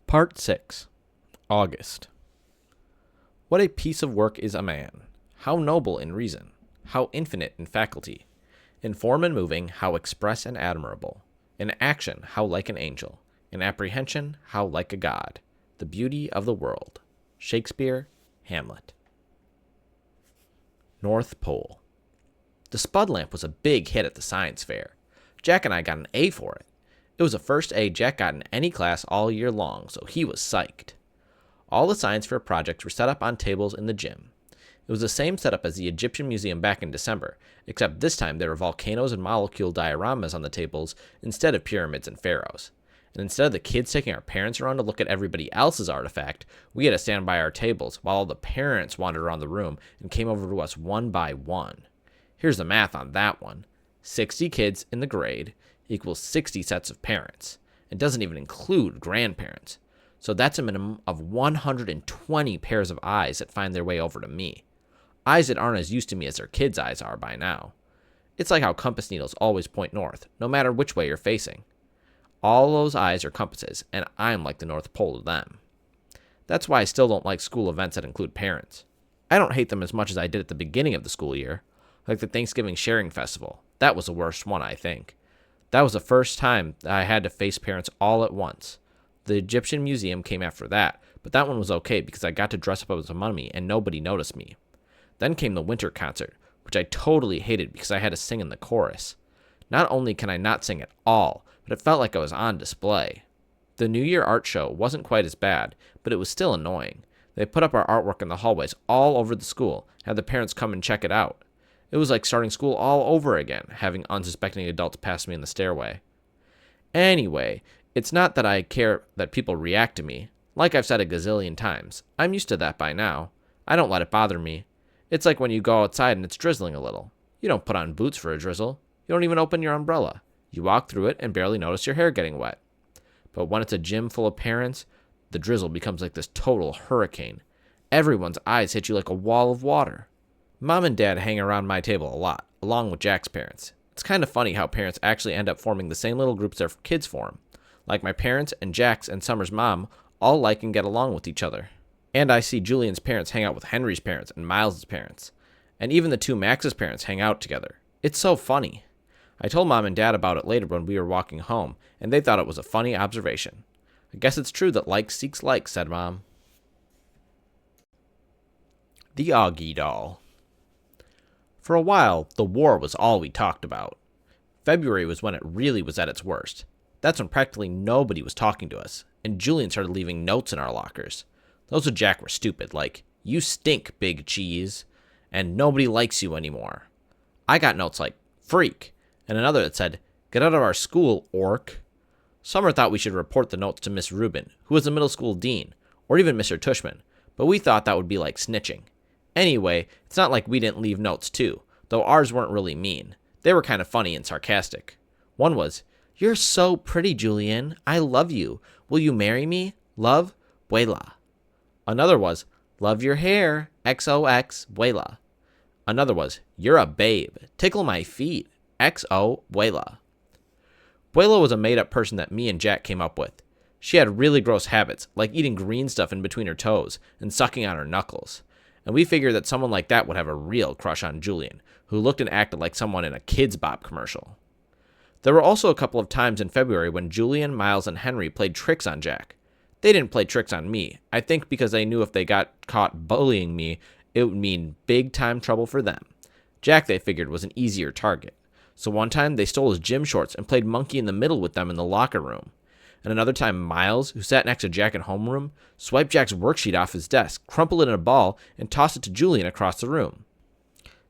Part 6. August. What a piece of work is a man! How noble in reason! How infinite in faculty! In form and moving, how express and admirable! In action, how like an angel! In apprehension, how like a god! The beauty of the world. Shakespeare, Hamlet. North Pole. The Spud lamp was a big hit at the science fair. Jack and I got an A for it. It was the first A Jack got in any class all year long, so he was psyched. All the science fair projects were set up on tables in the gym. It was the same setup as the Egyptian Museum back in December, except this time there were volcanoes and molecule dioramas on the tables instead of pyramids and pharaohs. And instead of the kids taking our parents around to look at everybody else's artifact, we had to stand by our tables while all the parents wandered around the room and came over to us one by one. Here's the math on that one. 60 kids in the grade equals 60 sets of parents. It doesn't even include grandparents. So that's a minimum of 120 pairs of eyes that find their way over to me. Eyes that aren't as used to me as their kids' eyes are by now. It's like how compass needles always point north, no matter which way you're facing. All those eyes are compasses, and I'm like the North Pole to them. That's why I still don't like school events that include parents. I don't hate them as much as I did at the beginning of the school year, like the Thanksgiving Sharing Festival. That was the worst one, I think. That was the first time that I had to face parents all at once. The Egyptian Museum came after that, but that one was okay because I got to dress up as a mummy and nobody noticed me. Then came the winter concert, which I totally hated because I had to sing in the chorus. Not only can I not sing at all, but it felt like I was on display. The New Year art show wasn't quite as bad, but it was still annoying. They put up our artwork in the hallways all over the school, and had the parents come and check it out. It was like starting school all over again, having unsuspecting adults pass me in the stairway. Anyway, it's not that I care that people react to me. Like I've said a gazillion times, I'm used to that by now. I don't let it bother me. It's like when you go outside and it's drizzling a little. You don't put on boots for a drizzle. You don't even open your umbrella. You walk through it and barely notice your hair getting wet. But when it's a gym full of parents, the drizzle becomes like this total hurricane. Everyone's eyes hit you like a wall of water. Mom and Dad hang around my table a lot, along with Jack's parents. It's kind of funny how parents actually end up forming the same little groups their kids form. Like my parents and Jack's and Summer's mom all like and get along with each other. And I see Julian's parents hang out with Henry's parents and Miles's parents. And even the two Max's parents hang out together. It's so funny. I told Mom and Dad about it later when we were walking home, and they thought it was a funny observation. I guess it's true that like seeks like, said Mom. The Augie Doll. For a while, the war was all we talked about. February was when it really was at its worst. That's when practically nobody was talking to us, and Julian started leaving notes in our lockers. Those with Jack were stupid, like, "You stink, big cheese," and "Nobody likes you anymore." I got notes like, "Freak," and another that said, "Get out of our school, orc." Summer thought we should report the notes to Miss Rubin, who was the middle school dean, or even Mr. Tushman, but we thought that would be like snitching. Anyway, it's not like we didn't leave notes too, though ours weren't really mean. They were kind of funny and sarcastic. One was, "You're so pretty, Julian. I love you. Will you marry me? Love, Buela." Another was, "Love your hair. XOX, Buela." Another was, "You're a babe. Tickle my feet. XO, Buela." Buela was a made-up person that me and Jack came up with. She had really gross habits, like eating green stuff in between her toes and sucking on her knuckles. And we figured that someone like that would have a real crush on Julian, who looked and acted like someone in a Kids Bop commercial. There were also a couple of times in February when Julian, Miles, and Henry played tricks on Jack. They didn't play tricks on me, I think because they knew if they got caught bullying me, it would mean big-time trouble for them. Jack, they figured, was an easier target. So one time, they stole his gym shorts and played monkey in the middle with them in the locker room. And another time, Miles, who sat next to Jack in homeroom, swiped Jack's worksheet off his desk, crumpled it in a ball, and tossed it to Julian across the room.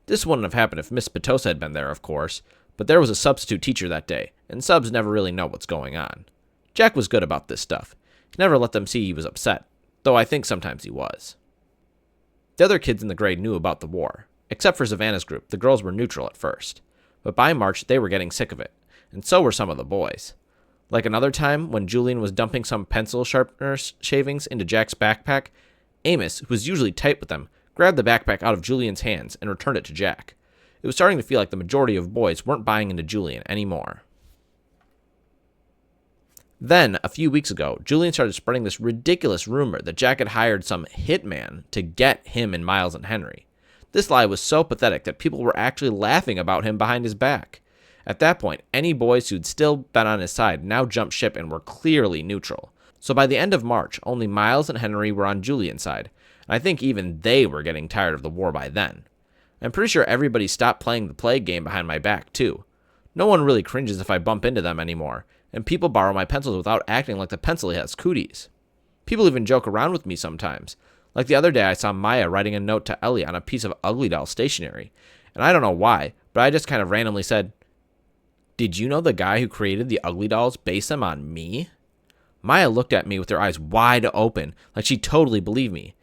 This wouldn't have happened if Miss Petosa had been there, of course, but there was a substitute teacher that day, and subs never really know what's going on. Jack was good about this stuff. He never let them see he was upset, though I think sometimes he was. The other kids in the grade knew about the war. Except for Savannah's group, the girls were neutral at first. But by March, they were getting sick of it, and so were some of the boys. Like another time, when Julian was dumping some pencil sharpener shavings into Jack's backpack, Amos, who was usually tight with them, grabbed the backpack out of Julian's hands and returned it to Jack. It was starting to feel like the majority of boys weren't buying into Julian anymore. Then, a few weeks ago, Julian started spreading this ridiculous rumor that Jack had hired some hitman to get him and Miles and Henry. This lie was so pathetic that people were actually laughing about him behind his back. At that point, any boys who'd still been on his side now jumped ship and were clearly neutral. So by the end of March, only Miles and Henry were on Julian's side, and I think even they were getting tired of the war by then. I'm pretty sure everybody stopped playing the plague game behind my back, too. No one really cringes if I bump into them anymore, and people borrow my pencils without acting like the pencil has cooties. People even joke around with me sometimes. Like the other day I saw Maya writing a note to Ellie on a piece of Ugly Doll stationery, and I don't know why, but I just kind of randomly said, "Did you know the guy who created the Ugly Dolls based them on me?" Maya looked at me with her eyes wide open, like she totally believed me.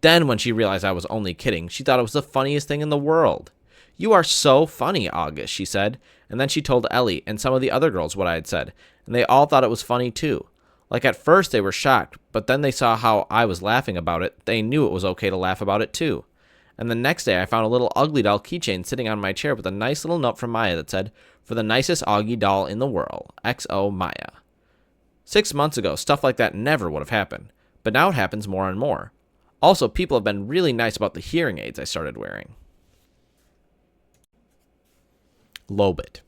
Then when she realized I was only kidding, she thought it was the funniest thing in the world. "You are so funny, August," she said, and then she told Ellie and some of the other girls what I had said, and they all thought it was funny too. Like at first they were shocked, but then they saw how I was laughing about it. They knew it was okay to laugh about it too. And the next day I found a little Ugly Doll keychain sitting on my chair with a nice little note from Maya that said, "For the nicest Augie doll in the world, XO Maya." 6 months ago, stuff like that never would have happened, but now it happens more and more. Also, people have been really nice about the hearing aids I started wearing. Lobit.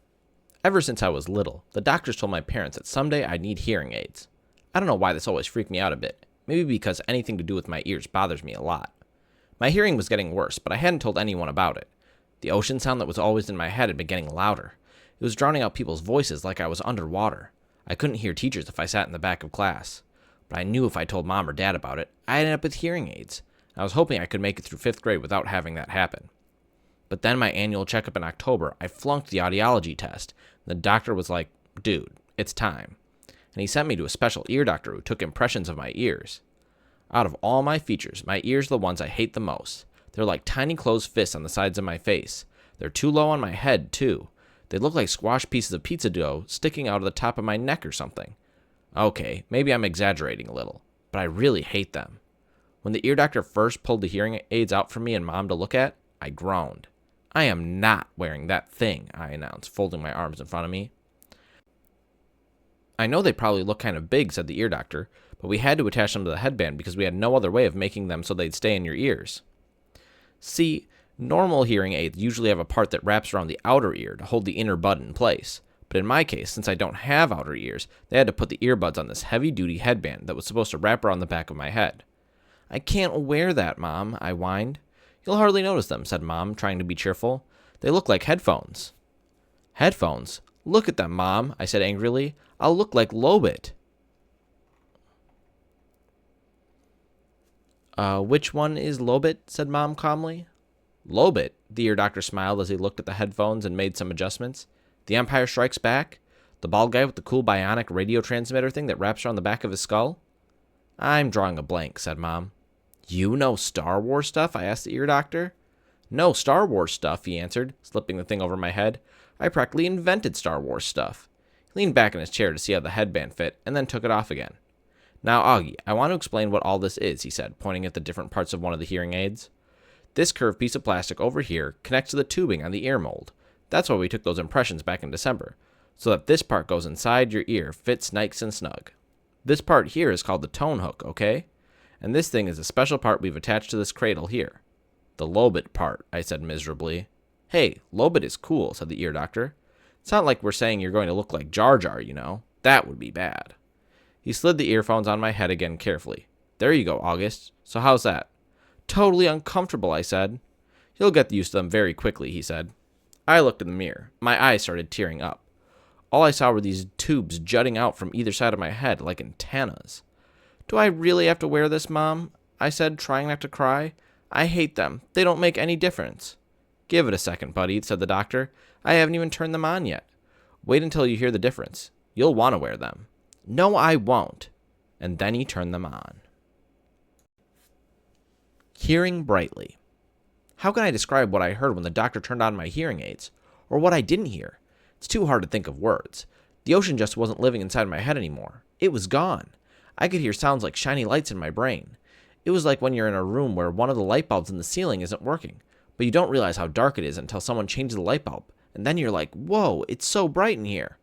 Ever since I was little, the doctors told my parents that someday I'd need hearing aids. I don't know why this always freaked me out a bit. Maybe because anything to do with my ears bothers me a lot. My hearing was getting worse, but I hadn't told anyone about it. The ocean sound that was always in my head had been getting louder. It was drowning out people's voices like I was underwater. I couldn't hear teachers if I sat in the back of class. But I knew if I told Mom or Dad about it, I'd end up with hearing aids. I was hoping I could make it through 5th grade without having that happen. But then my annual checkup in October, I flunked the audiology test. The doctor was like, "Dude, it's time." And he sent me to a special ear doctor who took impressions of my ears. Out of all my features, my ears are the ones I hate the most. They're like tiny closed fists on the sides of my face. They're too low on my head, too. They look like squashed pieces of pizza dough sticking out of the top of my neck or something. Okay, maybe I'm exaggerating a little, but I really hate them. When the ear doctor first pulled the hearing aids out for me and Mom to look at, I groaned. "I am not wearing that thing," I announced, folding my arms in front of me. "I know they probably look kind of big," said the ear doctor, "but we had to attach them to the headband because we had no other way of making them so they'd stay in your ears." See, normal hearing aids usually have a part that wraps around the outer ear to hold the inner bud in place. But in my case, since I don't have outer ears, they had to put the earbuds on this heavy-duty headband that was supposed to wrap around the back of my head. "I can't wear that, Mom," I whined. "You'll hardly notice them," said Mom, trying to be cheerful. "They look like headphones." "Headphones? Look at them, Mom," I said angrily. "I'll look like Lobit." Which one is Lobit?" said Mom calmly. "Lobit?" The ear doctor smiled as he looked at the headphones and made some adjustments. "The Empire Strikes Back? The bald guy with the cool bionic radio transmitter thing that wraps around the back of his skull?" "I'm drawing a blank," said Mom. "You know Star Wars stuff?" I asked the ear doctor. "No Star Wars stuff," he answered, slipping the thing over my head. "I practically invented Star Wars stuff." He leaned back in his chair to see how the headband fit, and then took it off again. "Now, Augie, I want to explain what all this is," he said, pointing at the different parts of one of the hearing aids. "This curved piece of plastic over here connects to the tubing on the ear mold. That's why we took those impressions back in December, so that this part goes inside your ear, fits nice and snug. This part here is called the tone hook, okay? And this thing is a special part we've attached to this cradle here." "The Lobit part," I said miserably. "Hey, Lobit is cool," said the ear doctor. "It's not like we're saying you're going to look like Jar Jar, you know. That would be bad." He slid the earphones on my head again carefully. "There you go, August. So how's that?" "Totally uncomfortable," I said. "You'll get used to them very quickly," he said. I looked in the mirror. My eyes started tearing up. All I saw were these tubes jutting out from either side of my head like antennas. "Do I really have to wear this, Mom?" I said, trying not to cry. "I hate them. They don't make any difference." "Give it a second, buddy," said the doctor. "I haven't even turned them on yet. Wait until you hear the difference. You'll want to wear them." "No, I won't." And then he turned them on. Hearing brightly. How can I describe what I heard when the doctor turned on my hearing aids? Or what I didn't hear? It's too hard to think of words. The ocean just wasn't living inside my head anymore. It was gone. I could hear sounds like shiny lights in my brain. It was like when you're in a room where one of the light bulbs in the ceiling isn't working, but you don't realize how dark it is until someone changes the light bulb, and then you're like, "Whoa, it's so bright in here."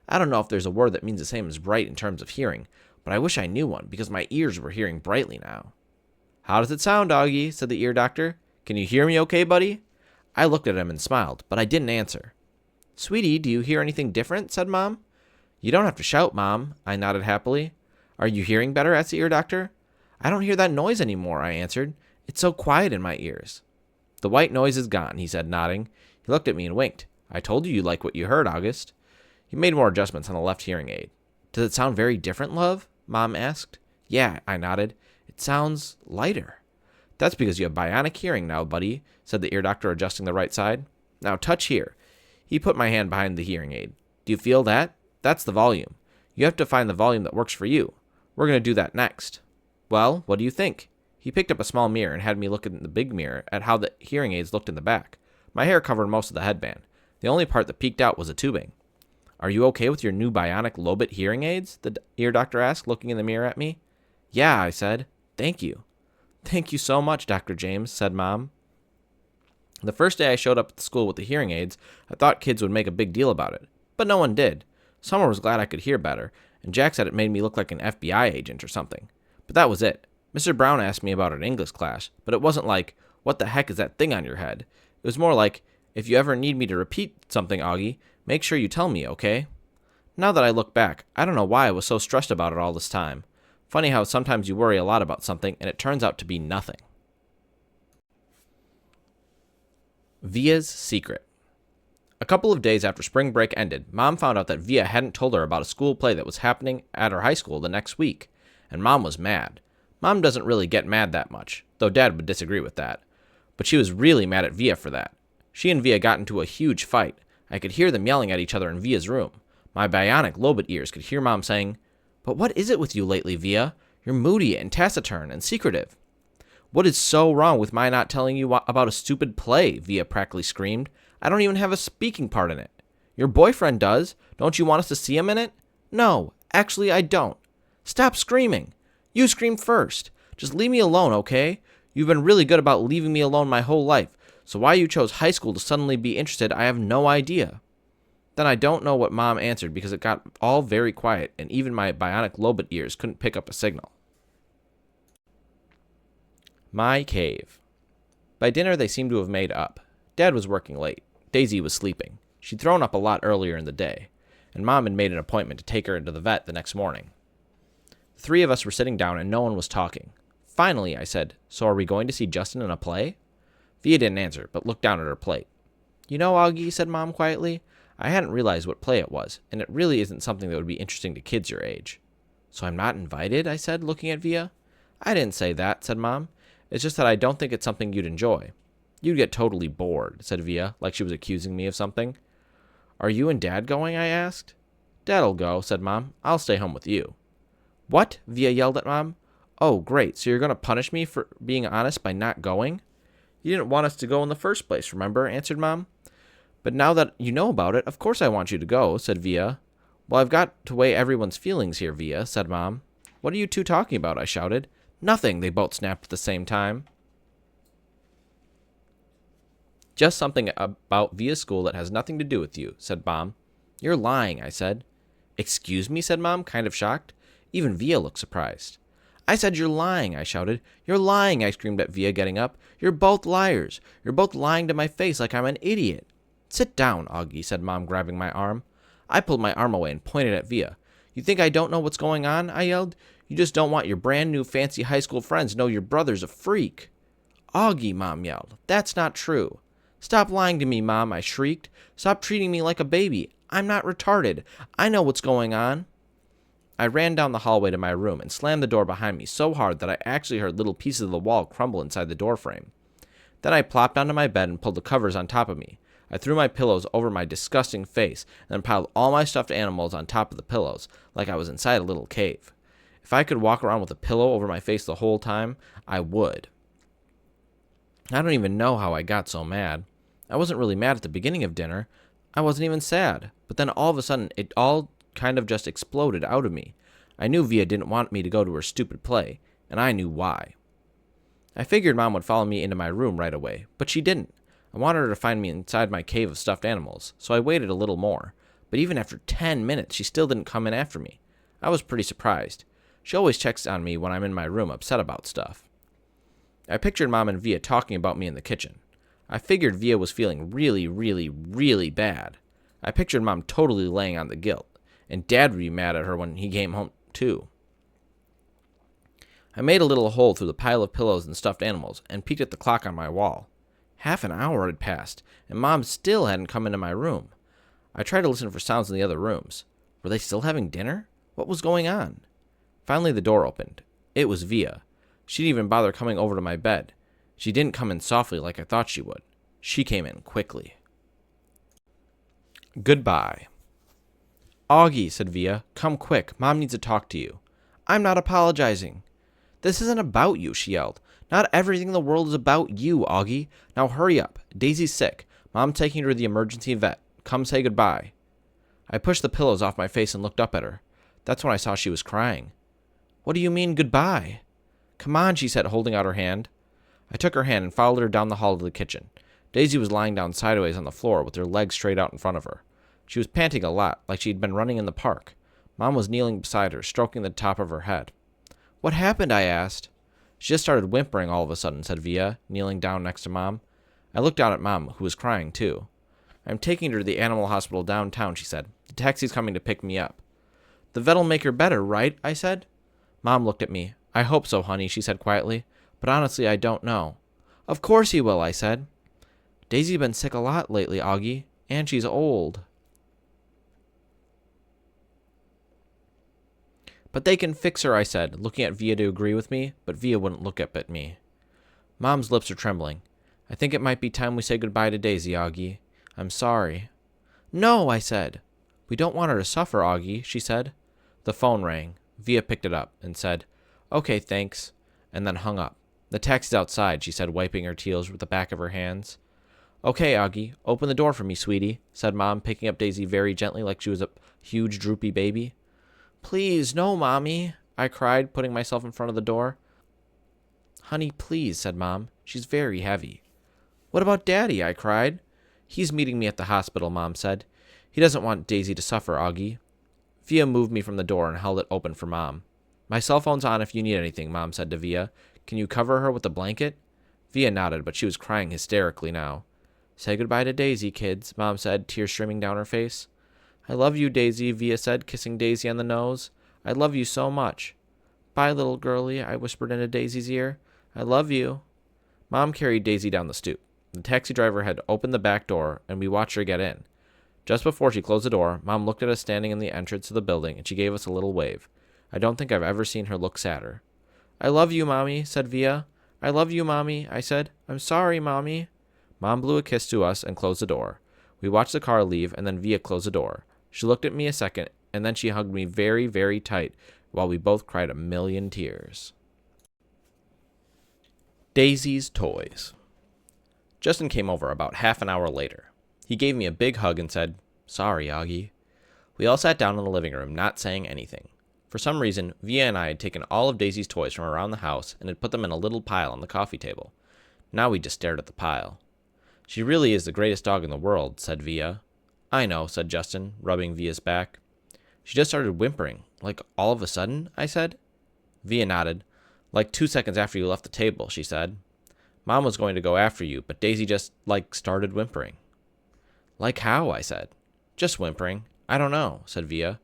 I don't know if there's a word that means the same as bright in terms of hearing, but I wish I knew one because my ears were hearing brightly now. How does it sound, Doggy? Said the ear doctor. Can you hear me okay, buddy? I looked at him and smiled, but I didn't answer. Sweetie, do you hear anything different? Said Mom. You don't have to shout, Mom. I nodded happily. Are you hearing better? Asked the ear doctor. I don't hear that noise anymore, I answered. It's so quiet in my ears. The white noise is gone, he said, nodding. He looked at me and winked. I told you like what you heard, August. He made more adjustments on the left hearing aid. Does it sound very different, love? Mom asked. Yeah, I nodded. It sounds lighter. That's because you have bionic hearing now, buddy, said the ear doctor, adjusting the right side. Now touch here. He put my hand behind the hearing aid. Do you feel that? That's the volume. You have to find the volume that works for you. We're going to do that next. Well, what do you think? He picked up a small mirror and had me look in the big mirror at how the hearing aids looked in the back. My hair covered most of the headband. The only part that peeked out was the tubing. Are you okay with your new bionic Lobit hearing aids? The ear doctor asked, looking in the mirror at me. Yeah, I said. Thank you. Thank you so much, Dr. James, said Mom. The first day I showed up at the school with the hearing aids, I thought kids would make a big deal about it. But no one did. Summer was glad I could hear better, and Jack said it made me look like an FBI agent or something. But that was it. Mr. Brown asked me about it in English class, but it wasn't like, what the heck is that thing on your head? It was more like, if you ever need me to repeat something, Augie, make sure you tell me, okay? Now that I look back, I don't know why I was so stressed about it all this time. Funny how sometimes you worry a lot about something and it turns out to be nothing. Via's secret. A couple of days after spring break ended, Mom found out that Via hadn't told her about a school play that was happening at her high school the next week, and Mom was mad. Mom doesn't really get mad that much, though Dad would disagree with that. But she was really mad at Via for that. She and Via got into a huge fight. I could hear them yelling at each other in Via's room. My bionic Lobit ears could hear Mom saying, But what is it with you lately, Via? You're moody and taciturn and secretive. What is so wrong with my not telling you about a stupid play? Via practically screamed. I don't even have a speaking part in it. Your boyfriend does. Don't you want us to see him in it? No, actually I don't. Stop screaming. You screamed first. Just leave me alone, okay? You've been really good about leaving me alone my whole life, so why you chose high school to suddenly be interested, I have no idea. Then I don't know what Mom answered because it got all very quiet, and even my bionic Lobit ears couldn't pick up a signal. My cave. By dinner, they seemed to have made up. Dad was working late. Daisy was sleeping. She'd thrown up a lot earlier in the day, and Mom had made an appointment to take her to the vet the next morning. The three of us were sitting down, and no one was talking. Finally, I said, So are we going to see Justin in a play? Via didn't answer, but looked down at her plate. You know, Augie, said Mom quietly, I hadn't realized what play it was, and it really isn't something that would be interesting to kids your age. So I'm not invited, I said, looking at Via. I didn't say that, said Mom. It's just that I don't think it's something you'd enjoy. You'd get totally bored, said Via, like she was accusing me of something. Are you and Dad going? I asked. Dad'll go, said Mom. I'll stay home with you. What? Via yelled at Mom. Oh, great, so you're going to punish me for being honest by not going? You didn't want us to go in the first place, remember? Answered Mom. But now that you know about it, of course I want you to go, said Via. Well, I've got to weigh everyone's feelings here, Via, said Mom. What are you two talking about? I shouted. Nothing, they both snapped at the same time. Just something about Via's school that has nothing to do with you, said Mom. You're lying, I said. Excuse me, said Mom, kind of shocked. Even Via looked surprised. I said you're lying, I shouted. You're lying, I screamed at Via, getting up. You're both liars. You're both lying to my face like I'm an idiot. Sit down, Augie, said Mom, grabbing my arm. I pulled my arm away and pointed at Via. You think I don't know what's going on? I yelled. You just don't want your brand new fancy high school friends to know your brother's a freak. Augie, Mom yelled. That's not true. Stop lying to me, Mom, I shrieked. Stop treating me like a baby. I'm not retarded. I know what's going on. I ran down the hallway to my room and slammed the door behind me so hard that I actually heard little pieces of the wall crumble inside the doorframe. Then I plopped onto my bed and pulled the covers on top of me. I threw my pillows over my disgusting face and then piled all my stuffed animals on top of the pillows, like I was inside a little cave. If I could walk around with a pillow over my face the whole time, I would. I don't even know how I got so mad. I wasn't really mad at the beginning of dinner. I wasn't even sad. But then all of a sudden, it all kind of just exploded out of me. I knew Via didn't want me to go to her stupid play, and I knew why. I figured Mom would follow me into my room right away, but she didn't. I wanted her to find me inside my cave of stuffed animals, so I waited a little more. But even after 10 minutes, she still didn't come in after me. I was pretty surprised. She always checks on me when I'm in my room upset about stuff. I pictured Mom and Via talking about me in the kitchen. I figured Via was feeling really, really, really bad. I pictured Mom totally laying on the guilt, and Dad would be mad at her when he came home, too. I made a little hole through the pile of pillows and stuffed animals and peeked at the clock on my wall. Half an hour had passed, and Mom still hadn't come into my room. I tried to listen for sounds in the other rooms. Were they still having dinner? What was going on? Finally, the door opened. It was Via. She didn't even bother coming over to my bed. She didn't come in softly like I thought she would. She came in quickly. Goodbye. Augie, said Via, come quick. Mom needs to talk to you. I'm not apologizing. This isn't about you, she yelled. Not everything in the world is about you, Augie. Now hurry up. Daisy's sick. Mom's taking her to the emergency vet. Come say goodbye. I pushed the pillows off my face and looked up at her. That's when I saw she was crying. What do you mean goodbye? Come on, she said, holding out her hand. I took her hand and followed her down the hall to the kitchen. Daisy was lying down sideways on the floor with her legs straight out in front of her. She was panting a lot, like she'd been running in the park. Mom was kneeling beside her, stroking the top of her head. What happened? I asked. She just started whimpering all of a sudden, said Via, kneeling down next to Mom. I looked down at Mom, who was crying too. I'm taking her to the animal hospital downtown, she said. The taxi's coming to pick me up. The vet'll make her better, right? I said. Mom looked at me. I hope so, honey, she said quietly. But honestly, I don't know. Of course he will, I said. Daisy's been sick a lot lately, Augie, and she's old. But they can fix her, I said, looking at Via to agree with me, but Via wouldn't look up at me. Mom's lips are trembling. I think it might be time we say goodbye to Daisy, Augie. I'm sorry. No, I said. We don't want her to suffer, Augie, she said. The phone rang. Via picked it up and said, Okay, thanks, and then hung up. The taxi's outside, she said, wiping her tears with the back of her hands. Okay, Augie, open the door for me, sweetie, said Mom, picking up Daisy very gently like she was a huge droopy baby. Please, no, Mommy, I cried, putting myself in front of the door. Honey, please, said Mom. She's very heavy. What about Daddy? I cried. He's meeting me at the hospital, Mom said. He doesn't want Daisy to suffer, Augie. Via moved me from the door and held it open for Mom. My cell phone's on if you need anything, Mom said to Via. Can you cover her with a blanket? Via nodded, but she was crying hysterically now. Say goodbye to Daisy, kids, Mom said, tears streaming down her face. I love you, Daisy, Via said, kissing Daisy on the nose. I love you so much. Bye, little girlie, I whispered into Daisy's ear. I love you. Mom carried Daisy down the stoop. The taxi driver had opened the back door, and we watched her get in. Just before she closed the door, Mom looked at us standing in the entrance to the building, and she gave us a little wave. I don't think I've ever seen her look sadder. I love you, Mommy, said Via. I love you, Mommy, I said. I'm sorry, Mommy. Mom blew a kiss to us and closed the door. We watched the car leave, and then Via closed the door. She looked at me a second, and then she hugged me very, very tight, while we both cried a million tears. Daisy's Toys. Justin came over about half an hour later. He gave me a big hug and said, Sorry, Augie. We all sat down in the living room, not saying anything. For some reason, Via and I had taken all of Daisy's toys from around the house and had put them in a little pile on the coffee table. Now we just stared at the pile. She really is the greatest dog in the world, said Via. I know, said Justin, rubbing Via's back. She just started whimpering, like all of a sudden, I said. Via nodded. Like 2 seconds after you left the table, she said. Mom was going to go after you, but Daisy just, started whimpering. Like how? I said. Just whimpering. I don't know, said Via.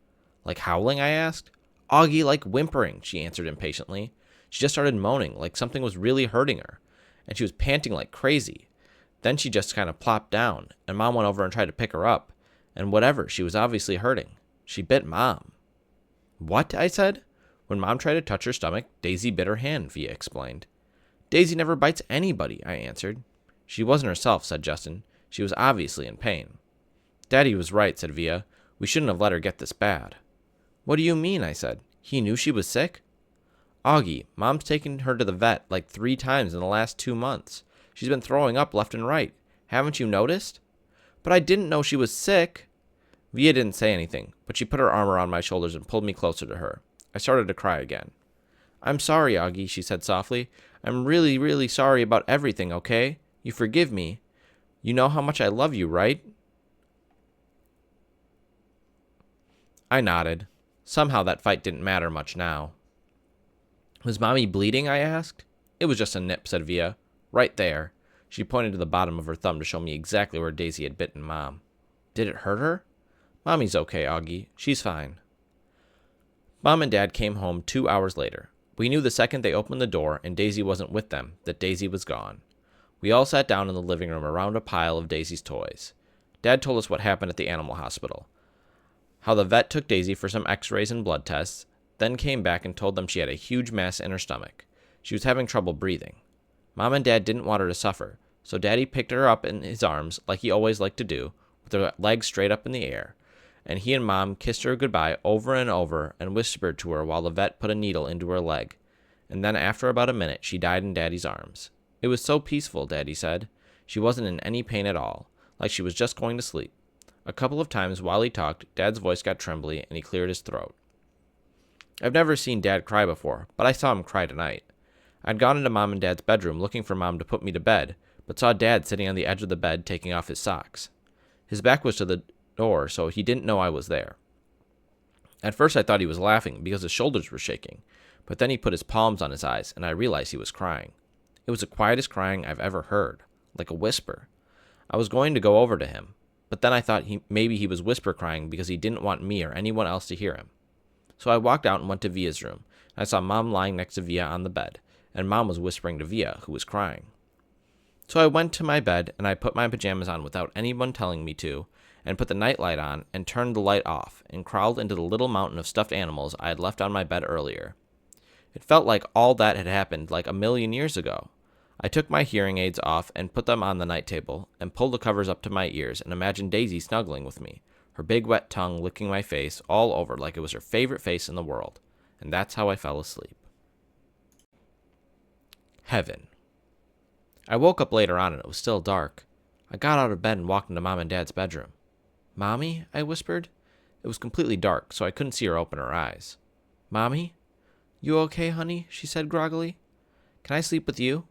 Like howling? I asked. Augie, like whimpering, she answered impatiently. She just started moaning, like something was really hurting her, and she was panting like crazy. Then she just kind of plopped down, and Mom went over and tried to pick her up, and whatever, she was obviously hurting. She bit Mom. What? I said. When Mom tried to touch her stomach, Daisy bit her hand, Via explained. Daisy never bites anybody, I answered. She wasn't herself, said Justin. She was obviously in pain. Daddy was right, said Via. We shouldn't have let her get this bad. What do you mean? I said. He knew she was sick? Augie, Mom's taken her to the vet like 3 times in the last 2 months. She's been throwing up left and right. Haven't you noticed? But I didn't know she was sick. Via didn't say anything, but she put her arm around my shoulders and pulled me closer to her. I started to cry again. I'm sorry, Augie, she said softly. I'm really, really sorry about everything, okay? You forgive me. You know how much I love you, right? I nodded. Somehow that fight didn't matter much now. Was Mommy bleeding? I asked. It was just a nip, said Via. Right there. She pointed to the bottom of her thumb to show me exactly where Daisy had bitten Mom. Did it hurt her? Mommy's okay, Augie. She's fine. Mom and Dad came home 2 hours later. We knew the second they opened the door and Daisy wasn't with them that Daisy was gone. We all sat down in the living room around a pile of Daisy's toys. Dad told us what happened at the animal hospital. How the vet took Daisy for some x-rays and blood tests, then came back and told them she had a huge mass in her stomach. She was having trouble breathing. Mom and Dad didn't want her to suffer, so Daddy picked her up in his arms like he always liked to do, with her legs straight up in the air, and he and Mom kissed her goodbye over and over and whispered to her while the vet put a needle into her leg. And then after about a minute, she died in Daddy's arms. It was so peaceful, Daddy said. She wasn't in any pain at all, like she was just going to sleep. A couple of times while he talked, Dad's voice got trembly and he cleared his throat. I've never seen Dad cry before, but I saw him cry tonight. I'd gone into Mom and Dad's bedroom looking for Mom to put me to bed, but saw Dad sitting on the edge of the bed taking off his socks. His back was to the door, so he didn't know I was there. At first I thought he was laughing because his shoulders were shaking, but then he put his palms on his eyes and I realized he was crying. It was the quietest crying I've ever heard, like a whisper. I was going to go over to him, but then I thought maybe he was whisper crying because he didn't want me or anyone else to hear him. So I walked out and went to Via's room. I saw Mom lying next to Via on the bed, and Mom was whispering to Via, who was crying. So I went to my bed, and I put my pajamas on without anyone telling me to, and put the nightlight on, and turned the light off, and crawled into the little mountain of stuffed animals I had left on my bed earlier. It felt like all that had happened like a million years ago. I took my hearing aids off and put them on the night table, and pulled the covers up to my ears, and imagined Daisy snuggling with me, her big wet tongue licking my face all over like it was her favorite face in the world. And that's how I fell asleep. Heaven. I woke up later on and it was still dark. I got out of bed and walked into Mom and Dad's bedroom. Mommy? I whispered. It was completely dark, so I couldn't see her open her eyes. Mommy? You okay, honey? She said groggily. Can I sleep with you?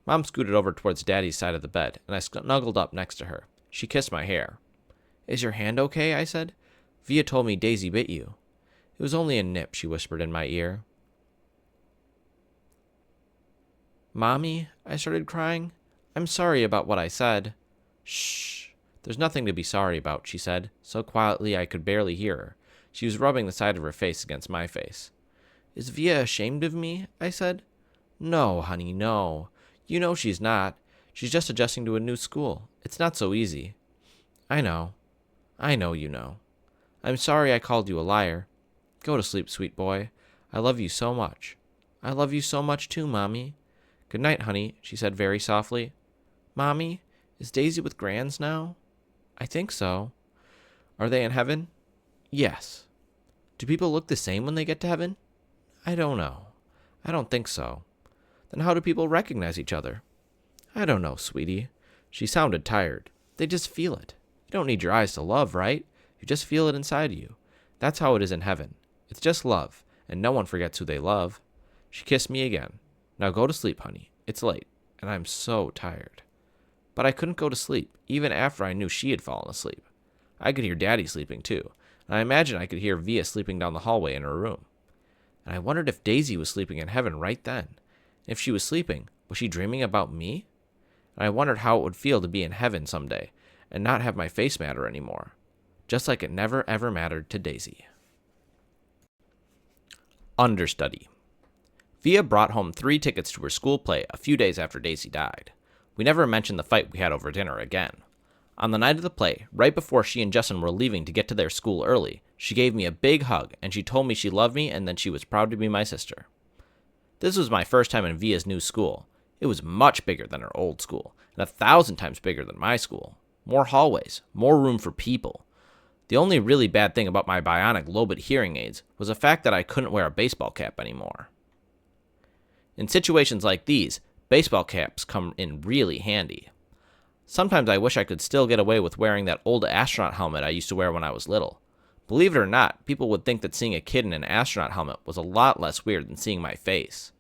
Mom scooted over towards Daddy's side of the bed, and I snuggled up next to her. She kissed my hair. Is your hand okay? I said. Via told me Daisy bit you. It was only a nip, she whispered in my ear. Mommy, I started crying. I'm sorry about what I said. Shh. There's nothing to be sorry about, she said, so quietly I could barely hear her. She was rubbing the side of her face against my face. Is Via ashamed of me? I said. No, honey, no. You know she's not. She's just adjusting to a new school. It's not so easy. I know. I know you know. I'm sorry I called you a liar. Go to sleep, sweet boy. I love you so much. I love you so much too, Mommy. Good night, honey, she said very softly. Mommy, is Daisy with Grands now? I think so. Are they in heaven? Yes. Do people look the same when they get to heaven? I don't know. I don't think so. Then how do people recognize each other? I don't know, sweetie. She sounded tired. They just feel it. You don't need your eyes to love, right? You just feel it inside you. That's how it is in heaven. It's just love, and no one forgets who they love. She kissed me again. Now go to sleep, honey. It's late, and I'm so tired. But I couldn't go to sleep, even after I knew she had fallen asleep. I could hear Daddy sleeping too, and I imagined I could hear Via sleeping down the hallway in her room. And I wondered if Daisy was sleeping in heaven right then. If she was sleeping, was she dreaming about me? And I wondered how it would feel to be in heaven someday, and not have my face matter anymore. Just like it never ever mattered to Daisy. Understudy. Via brought home 3 tickets to her school play a few days after Daisy died. We never mentioned the fight we had over dinner again. On the night of the play, right before she and Justin were leaving to get to their school early, she gave me a big hug and she told me she loved me and that she was proud to be my sister. This was my first time in Via's new school. It was much bigger than her old school, and 1,000 times bigger than my school. More hallways, more room for people. The only really bad thing about my bionic Lobit hearing aids was the fact that I couldn't wear a baseball cap anymore. In situations like these, baseball caps come in really handy. Sometimes I wish I could still get away with wearing that old astronaut helmet I used to wear when I was little. Believe it or not, people would think that seeing a kid in an astronaut helmet was a lot less weird than seeing my face.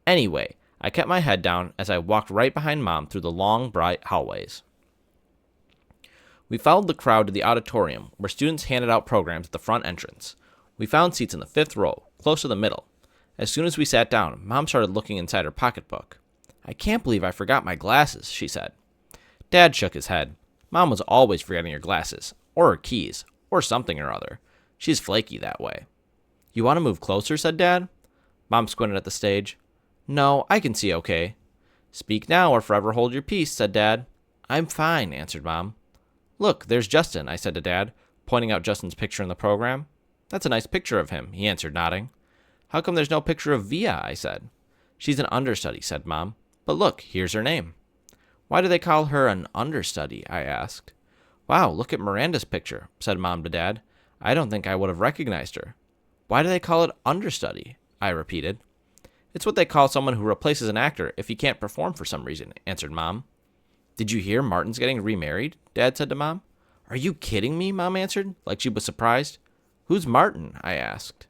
Anyway, I kept my head down as I walked right behind Mom through the long, bright hallways. We followed the crowd to the auditorium, where students handed out programs at the front entrance. We found seats in the 5th row, close to the middle. As soon as we sat down, Mom started looking inside her pocketbook. "I can't believe I forgot my glasses," she said. Dad shook his head. "Mom was always forgetting her glasses, or her keys, or something or other. She's flaky that way." "You want to move closer?" said Dad. Mom squinted at the stage. "No, I can see okay." "Speak now or forever hold your peace," said Dad. "I'm fine," answered Mom. "Look, there's Justin," I said to Dad, pointing out Justin's picture in the program. "That's a nice picture of him," he answered, nodding. "How come there's no picture of Via?" I said. "She's an understudy," said Mom. "But look, here's her name." "Why do they call her an understudy?" I asked. "Wow, look at Miranda's picture," said Mom to Dad. "I don't think I would have recognized her." "Why do they call it understudy?" I repeated. "It's what they call someone who replaces an actor if he can't perform for some reason," answered Mom. "Did you hear Martin's getting remarried?" Dad said to Mom. "Are you kidding me?" Mom answered, like she was surprised. "Who's Martin?" I asked.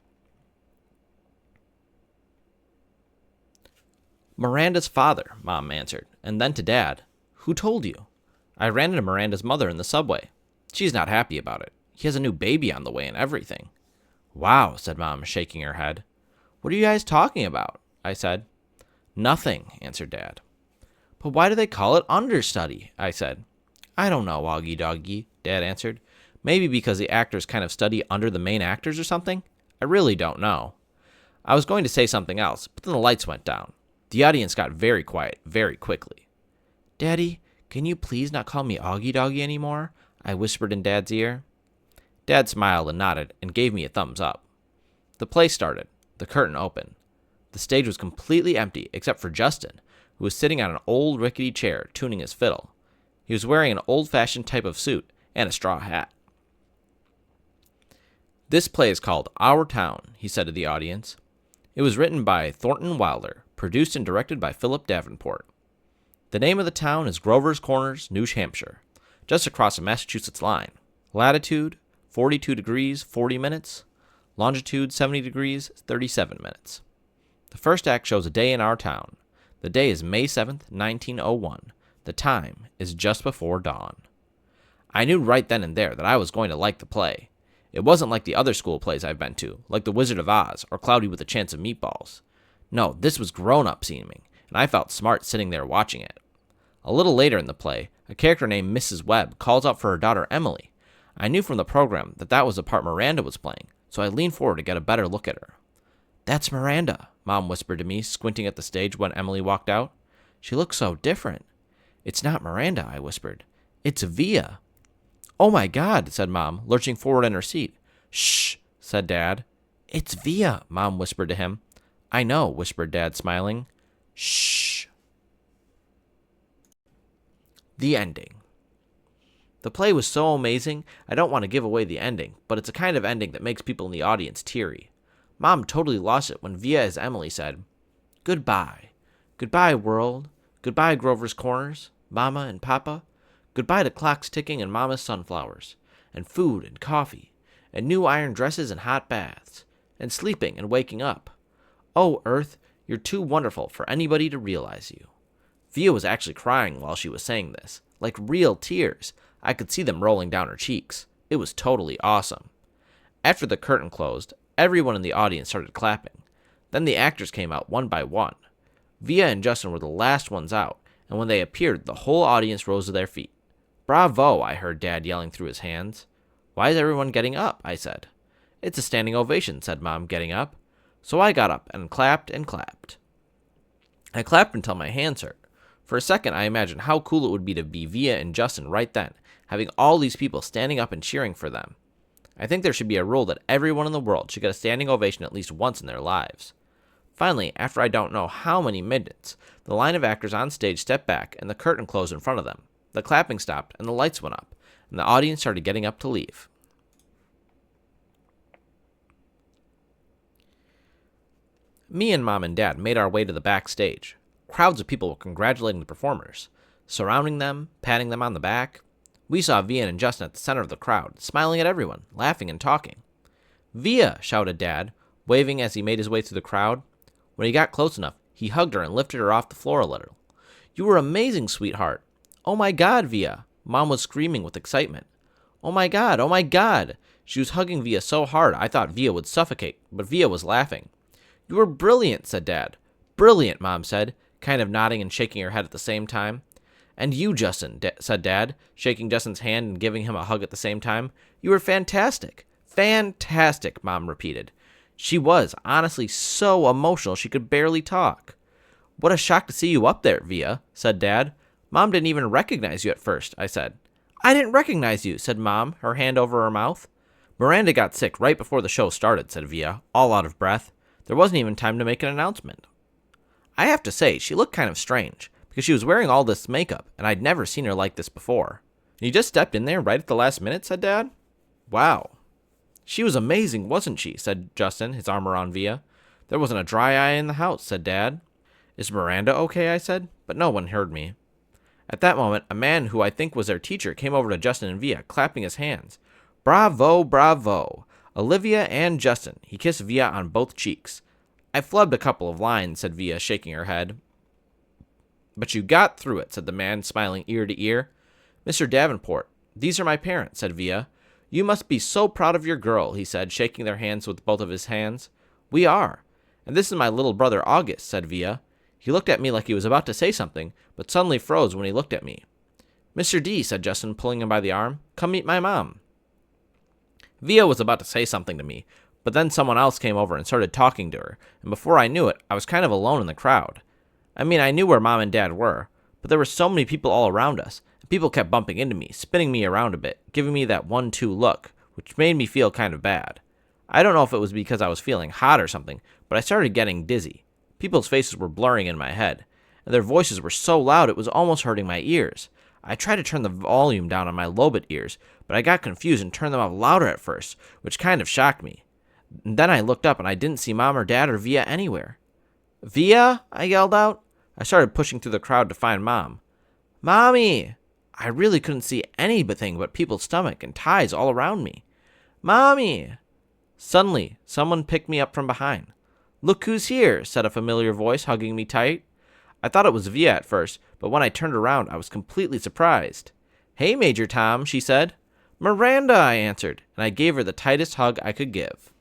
"Miranda's father," Mom answered, and then to Dad. "Who told you?" "I ran into Miranda's mother in the subway. She's not happy about it. He has a new baby on the way and everything." "Wow," said Mom, shaking her head. "What are you guys talking about?" I said. "Nothing," answered Dad. "But why do they call it understudy?" I said. "I don't know, Augie Doggy," Dad answered. "Maybe because the actors kind of study under the main actors or something? I really don't know." I was going to say something else, but then the lights went down. The audience got very quiet very quickly. "Daddy, can you please not call me Augie Doggy anymore?" I whispered in Dad's ear. Dad smiled and nodded and gave me a thumbs up. The play started. The curtain opened. The stage was completely empty except for Justin, who was sitting on an old rickety chair tuning his fiddle. He was wearing an old-fashioned type of suit and a straw hat. "This play is called Our Town," he said to the audience. "It was written by Thornton Wilder, produced and directed by Philip Davenport. The name of the town is Grover's Corners, New Hampshire, just across the Massachusetts line. Latitude, 42 degrees, 40 minutes. Longitude, 70 degrees, 37 minutes. The first act shows a day in our town. The day is May 7th, 1901. The time is just before dawn." I knew right then and there that I was going to like the play. It wasn't like the other school plays I've been to, like The Wizard of Oz or Cloudy with a Chance of Meatballs. No, this was grown-up seeming, and I felt smart sitting there watching it. A little later in the play, a character named Mrs. Webb calls out for her daughter Emily. I knew from the program that that was the part Miranda was playing, so I leaned forward to get a better look at her. "That's Miranda," Mom whispered to me, squinting at the stage when Emily walked out. "She looks so different." "It's not Miranda," I whispered. "It's Via." "Oh my God," said Mom, lurching forward in her seat. "Shh," said Dad. "It's Via," Mom whispered to him. "I know," whispered Dad, smiling. "Shh." The ending. The play was so amazing, I don't want to give away the ending, but it's a kind of ending that makes people in the audience teary. Mom totally lost it when Via as Emily said, "Goodbye. Goodbye, world. Goodbye, Grover's Corners, Mama and Papa. Goodbye to clocks ticking and Mama's sunflowers, and food and coffee, and new iron dresses and hot baths, and sleeping and waking up. Oh, Earth, you're too wonderful for anybody to realize you." Via was actually crying while she was saying this, like real tears. I could see them rolling down her cheeks. It was totally awesome. After the curtain closed, everyone in the audience started clapping. Then the actors came out one by one. Via and Justin were the last ones out, and when they appeared, the whole audience rose to their feet. "Bravo," I heard Dad yelling through his hands. "Why is everyone getting up?" I said. "It's a standing ovation," said Mom, getting up. So I got up and clapped and clapped. I clapped until my hands hurt. For a second, I imagined how cool it would be to be Via and Justin right then, having all these people standing up and cheering for them. I think there should be a rule that everyone in the world should get a standing ovation at least once in their lives. Finally, after I don't know how many minutes, the line of actors on stage stepped back and the curtain closed in front of them. The clapping stopped and the lights went up, and the audience started getting up to leave. Me and Mom and Dad made our way to the backstage. Crowds of people were congratulating the performers, surrounding them, patting them on the back. We saw Via and Justin at the center of the crowd, smiling at everyone, laughing and talking. "Via!" shouted Dad, waving as he made his way through the crowd. When he got close enough, he hugged her and lifted her off the floor a little. "You were amazing, sweetheart." "Oh my God, Via!" Mom was screaming with excitement. Oh my God, oh my God. She was hugging Via so hard I thought Via would suffocate, but Via was laughing. You were brilliant, said Dad. Brilliant, Mom said, kind of nodding and shaking her head at the same time. And you, Justin, said Dad, shaking Justin's hand and giving him a hug at the same time. You were fantastic. Fantastic, Mom repeated. She was, honestly, so emotional she could barely talk. What a shock to see you up there, Via, said Dad. Mom didn't even recognize you at first, I said. I didn't recognize you, said Mom, her hand over her mouth. Miranda got sick right before the show started, said Via, all out of breath. There wasn't even time to make an announcement. I have to say, she looked kind of strange, because she was wearing all this makeup, and I'd never seen her like this before. You just stepped in there right at the last minute, said Dad. Wow. She was amazing, wasn't she, said Justin, his arm around Via. There wasn't a dry eye in the house, said Dad. Is Miranda okay, I said, but no one heard me. At that moment, a man who I think was their teacher came over to Justin and Via, clapping his hands. Bravo, bravo. Olivia and Justin. He kissed Via on both cheeks. I flubbed a couple of lines, said Via, shaking her head. But you got through it, said the man, smiling ear to ear. Mr. Davenport, these are my parents, said Via. You must be so proud of your girl, he said, shaking their hands with both of his hands. We are. And this is my little brother August, said Via. He looked at me like he was about to say something, but suddenly froze when he looked at me. Mr. D, said Justin, pulling him by the arm, come meet my mom. Via was about to say something to me, but then someone else came over and started talking to her, and before I knew it, I was kind of alone in the crowd. I mean, I knew where Mom and Dad were, but there were so many people all around us, and people kept bumping into me, spinning me around a bit, giving me that 1-2 look, which made me feel kind of bad. I don't know if it was because I was feeling hot or something, but I started getting dizzy. People's faces were blurring in my head, and their voices were so loud it was almost hurting my ears. I tried to turn the volume down on my lobed ears, but I got confused and turned them up louder at first, which kind of shocked me. And then I looked up and I didn't see Mom or Dad or Via anywhere. Via? I yelled out. I started pushing through the crowd to find Mom. Mommy! I really couldn't see anything but people's stomach and ties all around me. Mommy! Suddenly, someone picked me up from behind. Look who's here, said a familiar voice, hugging me tight. I thought it was Via at first, but when I turned around, I was completely surprised. Hey, Major Tom, she said. Miranda, I answered, and I gave her the tightest hug I could give.